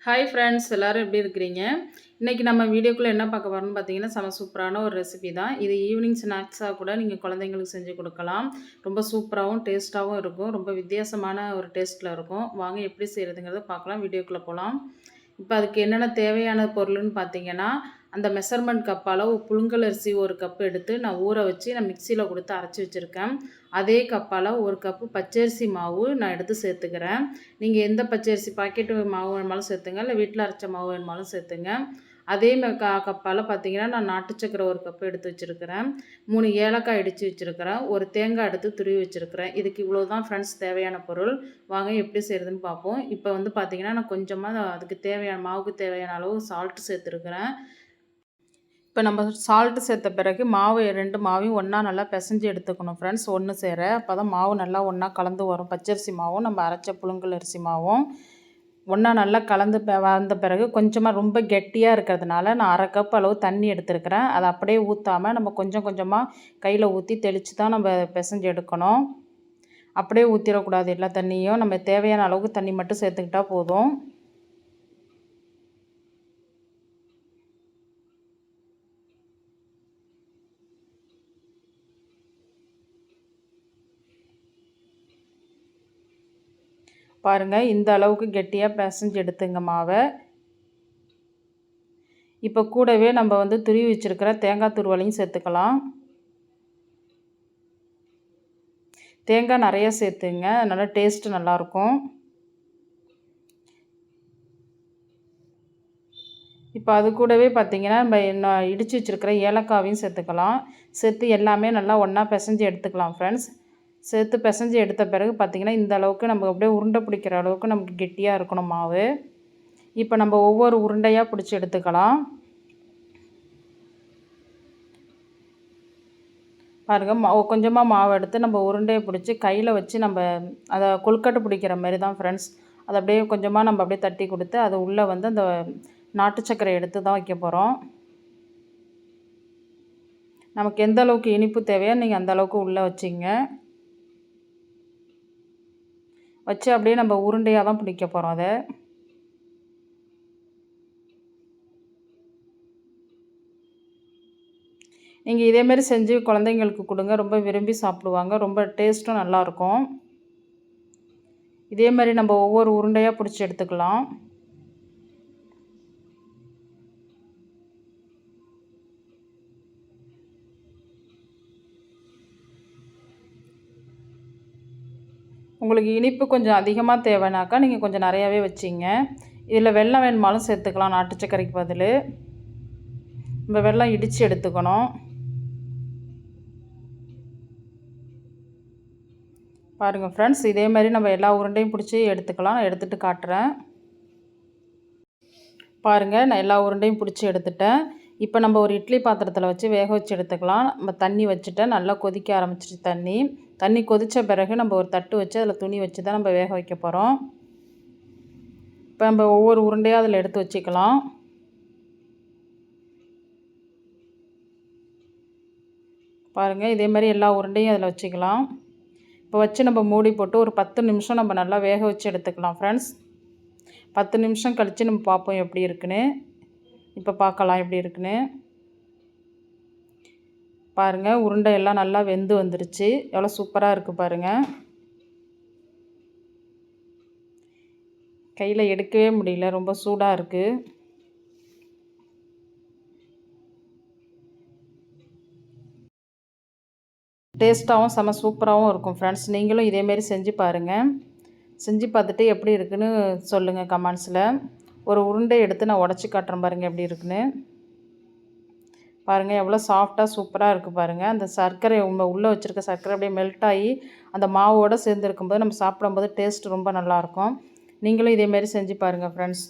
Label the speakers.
Speaker 1: Hi friends, எல்லோரும் எப்படி இருக்கிறீங்க? இன்றைக்கி நம்ம வீடியோக்குள்ளே என்ன பார்க்க போகிறோம்னு பார்த்தீங்கன்னா, சூப்பரான ஒரு ரெசிபி தான். இது ஈவினிங் ஸ்நாக்ஸாக கூட நீங்கள் குழந்தைங்களுக்கு செஞ்சு கொடுக்கலாம். ரொம்ப சூப்பராகவும் டேஸ்ட்டாகவும் இருக்கும். ரொம்ப வித்தியாசமான ஒரு டேஸ்ட்டில் இருக்கும். வாங்க எப்படி செய்கிறதுங்கிறத பார்க்கலாம். வீடியோக்குள்ளே போகலாம். இப்போ அதுக்கு என்னென்ன தேவையான பொருள்னு பார்த்தீங்கன்னா, அந்த மெஷர்மெண்ட் கப் அளவு புழுங்கல் அரிசி 1 கப் எடுத்து நான் ஊற வச்சு நான் மிக்சியில் கொடுத்து அரைச்சி வச்சுருக்கேன். அதே கப்பால் 1 கப்பு பச்சரிசி மாவு நான் எடுத்து சேர்த்துக்கிறேன். நீங்கள் எந்த பச்சரிசி பாக்கெட்டு மாவு வேணுமாலும் சேர்த்துங்க, இல்லை வீட்டில் அரைச்ச மாவு வேணுமாலும் சேர்த்துங்க. அதே கப்பால் பார்த்தீங்கன்னா, நான் நாட்டு சக்கரை 1 கப்பு எடுத்து வச்சுருக்கிறேன். 3 ஏலக்காய் இடித்து வச்சுருக்கிறேன். ஒரு தேங்காய் எடுத்து துருவி வச்சுருக்கிறேன். இதுக்கு இவ்வளோ தான் ஃப்ரெண்ட்ஸ் தேவையான பொருள். வாங்க எப்படி செய்கிறதுன்னு பார்ப்போம். இப்போ வந்து பார்த்தீங்கன்னா, நான் கொஞ்சமாக அதுக்கு தேவையான மாவுக்கு தேவையான அளவு சால்ட்டு சேர்த்துருக்குறேன். இப்போ நம்ம சால்ட்டு சேர்த்த பிறகு மாவு 2 மாவையும் ஒன்றா நல்லா பிசைஞ்சு எடுத்துக்கணும் ஃப்ரெண்ட்ஸ், ஒன்று சேர. அப்போ தான் மாவு நல்லா ஒன்றா கலந்து வரும். பச்சரிசி மாவும் நம்ம அரைச்ச புழுங்கல் அரிசி மாவும் ஒன்றா நல்லா கலந்து வந்த பிறகு கொஞ்சமாக ரொம்ப கெட்டியாக இருக்கிறதுனால நான் 1/2 கப் அளவு தண்ணி எடுத்துருக்கிறேன். அதை அப்படியே ஊற்றாமல் நம்ம கொஞ்சம் கொஞ்சமாக கையில் ஊற்றி தெளித்து தான் நம்ம பிசைஞ்சு எடுக்கணும். அப்படியே ஊற்றிடக்கூடாது. எல்லா தண்ணியும் நம்ம தேவையான அளவுக்கு தண்ணி மட்டும் சேர்த்துக்கிட்டால் போதும். பாருங்கள், இந்த அளவுக்கு கெட்டியாக பிசைஞ்சு எடுத்துங்க மாவை. இப்போ கூடவே நம்ம வந்து துருவி வச்சுருக்கிற தேங்காய் துருவலையும் சேர்த்துக்கலாம். தேங்காய் நிறைய சேர்த்துங்க, நல்லா டேஸ்ட்டு நல்லாயிருக்கும். இப்போ அது கூடவே பார்த்திங்கன்னா, நம்ம இடித்து வச்சுருக்கிற ஏலக்காவையும் சேர்த்துக்கலாம். சேர்த்து எல்லாமே நல்லா ஒன்றா பிசைஞ்சு எடுத்துக்கலாம் ஃப்ரெண்ட்ஸ். சேர்த்து பிசைஞ்சு எடுத்த பிறகு பார்த்திங்கன்னா, இந்த அளவுக்கு நம்ம அப்படியே உருண்டை பிடிக்கிற அளவுக்கு நமக்கு கெட்டியாக இருக்கணும் மாவு. இப்போ நம்ம ஒவ்வொரு உருண்டையாக பிடிச்சி எடுத்துக்கலாம். பாருங்கள், கொஞ்சமாக மாவு எடுத்து நம்ம உருண்டையை பிடிச்சி கையில் வச்சு நம்ம அதை கொழுக்கட்டை பிடிக்கிற மாதிரி தான் ஃப்ரெண்ட்ஸ். அதை அப்படியே கொஞ்சமாக நம்ம அப்படியே தட்டி கொடுத்து அது உள்ளே வந்து அந்த நாட்டு சர்க்கரை எடுத்து தான் வைக்க போகிறோம். நமக்கு எந்த அளவுக்கு இனிப்பு தேவையோ நீங்கள் அந்த அளவுக்கு உள்ளே வச்சிங்க. வச்சு அப்படியே நம்ம உருண்டையாக தான் பிடிக்க போகிறோம் அதை. நீங்கள் இதேமாரி செஞ்சு குழந்தைங்களுக்கு கொடுங்க, ரொம்ப விரும்பி சாப்பிடுவாங்க. ரொம்ப டேஸ்ட்டும் நல்லாயிருக்கும். இதே மாதிரி நம்ம ஒவ்வொரு உருண்டையாக பிடிச்சி எடுத்துக்கலாம். உங்களுக்கு இனிப்பு கொஞ்சம் அதிகமாக தேவைனாக்கா நீங்கள் கொஞ்சம் நிறையாவே வச்சிங்க. இதில் வெல்லம் வேணுமாலும் சேர்த்துக்கலாம், நாட்டு சர்க்கரைக்கு பதில். நம்ம வெல்லம் இடித்து எடுத்துக்கணும். பாருங்கள் ஃப்ரெண்ட்ஸ், இதே மாதிரி நம்ம எல்லா உருண்டையும் பிடிச்சி எடுத்துக்கலாம். நான் எடுத்துகிட்டு காட்டுறேன். பாருங்கள், நான் எல்லா உருண்டையும் பிடிச்சி எடுத்துட்டேன். இப்போ நம்ம ஒரு இட்லி பாத்திரத்தில் வச்சு வேக வச்சு எடுத்துக்கலாம். நம்ம தண்ணி வச்சுட்டேன், நல்லா கொதிக்க ஆரம்பிச்சிச்சு தண்ணி. தண்ணி கொதித்த பிறகு நம்ம ஒரு தட்டு வச்சு அதில் துணி வச்சு தான் நம்ம வேக வைக்க போகிறோம். இப்போ நம்ம ஒவ்வொரு உருண்டையாக அதில் எடுத்து வச்சுக்கலாம். பாருங்கள், இதே மாதிரி எல்லா உருண்டையும் அதில் வச்சுக்கலாம். இப்போ வச்சு நம்ம மூடி போட்டு ஒரு 10 நிமிஷம் நம்ம நல்லா வேக வச்சு எடுத்துக்கலாம் ஃப்ரெண்ட்ஸ். 10 நிமிஷம் கழித்து நம்ம பார்ப்போம் எப்படி இருக்குன்னு. இப்போ பார்க்கலாம் எப்படி இருக்குன்னு. பாருங்கள், உருண்டை எல்லாம் நல்லா வெந்து வந்துருச்சு. எவ்வளோ சூப்பராக இருக்குது பாருங்கள். கையில் எடுக்கவே முடியல, ரொம்ப சூடாக இருக்குது. டேஸ்ட்டாகவும் செம சூப்பராகவும் இருக்கும் ஃப்ரெண்ட்ஸ். நீங்களும் இதேமாரி செஞ்சு பாருங்கள். செஞ்சு பார்த்துட்டு எப்படி இருக்குன்னு சொல்லுங்கள் கமெண்ட்ஸில். ஒரு உருண்டை எடுத்து நான் உடச்சி காட்டுறேன் பாருங்கள் எப்படி இருக்குன்னு. பாருங்கள், எவ்வளோ சாஃப்டாக சூப்பராக இருக்குது பாருங்கள். அந்த சர்க்கரை உள்ளே வச்சுருக்க சர்க்கரை அப்படியே மெல்ட் ஆகி அந்த மாவோடு சேர்ந்து இருக்கும்போது நம்ம சாப்பிடும்போது டேஸ்ட் ரொம்ப நல்லாயிருக்கும். நீங்களும் இதேமாரி செஞ்சு பாருங்கள் ஃப்ரெண்ட்ஸ்.